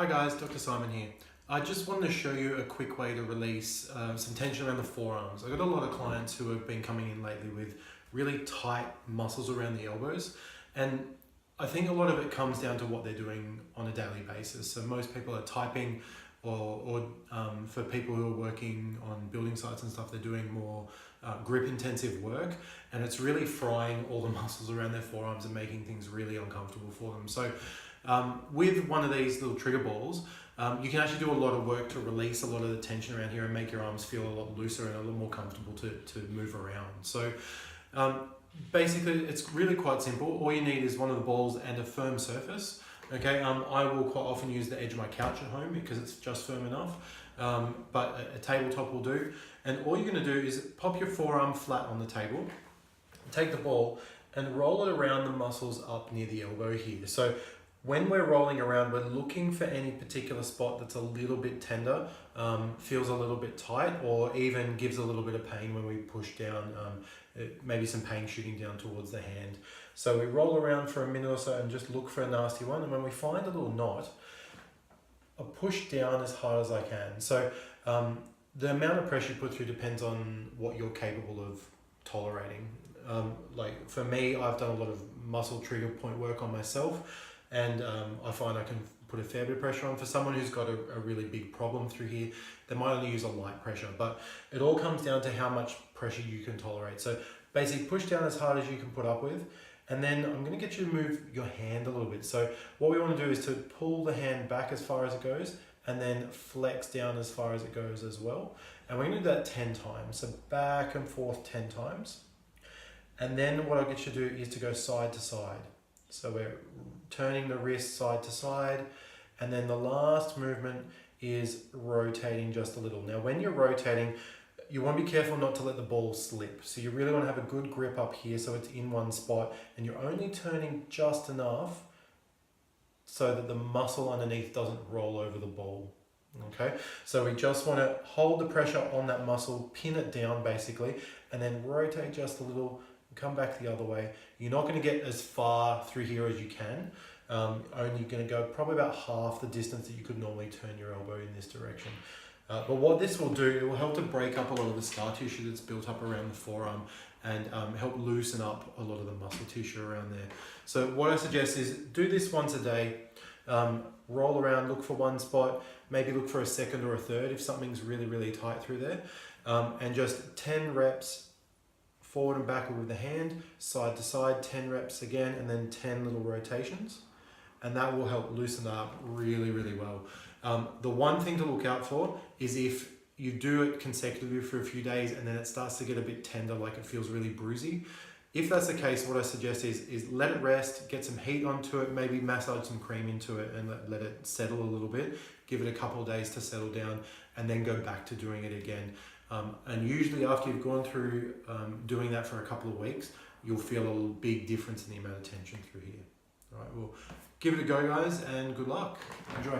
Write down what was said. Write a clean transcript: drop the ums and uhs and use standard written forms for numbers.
Hi guys, Dr. Simon here. I just wanted to show you a quick way to release some tension around the forearms. I've got a lot of clients who have been coming in lately with really tight muscles around the elbows, and I think a lot of it comes down to what they're doing on a daily basis. So most people are typing, or for people who are working on building sites and stuff, they're doing more grip intensive work, and it's really frying all the muscles around their forearms and making things really uncomfortable for them. So with one of these little trigger balls, you can actually do a lot of work to release a lot of the tension around here and make your arms feel a lot looser and a little more comfortable to move around. So basically it's really quite simple. All you need is one of the balls and a firm surface. Okay, I will quite often use the edge of my couch at home because it's just firm enough, but a tabletop will do. And all you're going to do is pop your forearm flat on the table, take the ball and roll it around the muscles up near the elbow here. So when we're rolling around, we're looking for any particular spot that's a little bit tender, feels a little bit tight, or even gives a little bit of pain when we push down, maybe some pain shooting down towards the hand. So we roll around for a minute or so and just look for a nasty one. And when we find a little knot, I'll push down as hard as I can. So the amount of pressure you put through depends on what you're capable of tolerating. Like for me, I've done a lot of muscle trigger point work on myself, and I find I can put a fair bit of pressure on. For someone who's got a really big problem through here, they might only use a light pressure, but it all comes down to how much pressure you can tolerate. So basically push down as hard as you can put up with, and then I'm gonna get you to move your hand a little bit. So what we wanna do is to pull the hand back as far as it goes, and then flex down as far as it goes as well. And we're gonna do that 10 times. So back and forth 10 times. And then what I'll get you to do is to go side to side. So we're turning the wrist side to side, and then the last movement is rotating just a little. Now when you're rotating, you want to be careful not to let the ball slip. So you really want to have a good grip up here so it's in one spot, and you're only turning just enough so that the muscle underneath doesn't roll over the ball. Okay, so we just want to hold the pressure on that muscle, pin it down basically, and then rotate just a little, come back the other way. You're not going to get as far through here as you can. Only going to go probably about half the distance that you could normally turn your elbow in this direction. But what this will do, it will help to break up a lot of the scar tissue that's built up around the forearm, and help loosen up a lot of the muscle tissue around there. So what I suggest is do this once a day. Roll around, look for one spot, maybe look for a second or a third if something's really, really tight through there. And just 10 reps forward and backward with the hand, side to side, 10 reps again, and then 10 little rotations. And that will help loosen up really, really well. The one thing to look out for is if you do it consecutively for a few days and then it starts to get a bit tender, like it feels really bruisey. If that's the case, what I suggest is let it rest, get some heat onto it, maybe massage some cream into it and let it settle a little bit. Give it a couple of days to settle down, and then go back to doing it again. And usually after you've gone through doing that for a couple of weeks, you'll feel a big difference in the amount of tension through here. All right, well, give it a go guys, and good luck. Enjoy.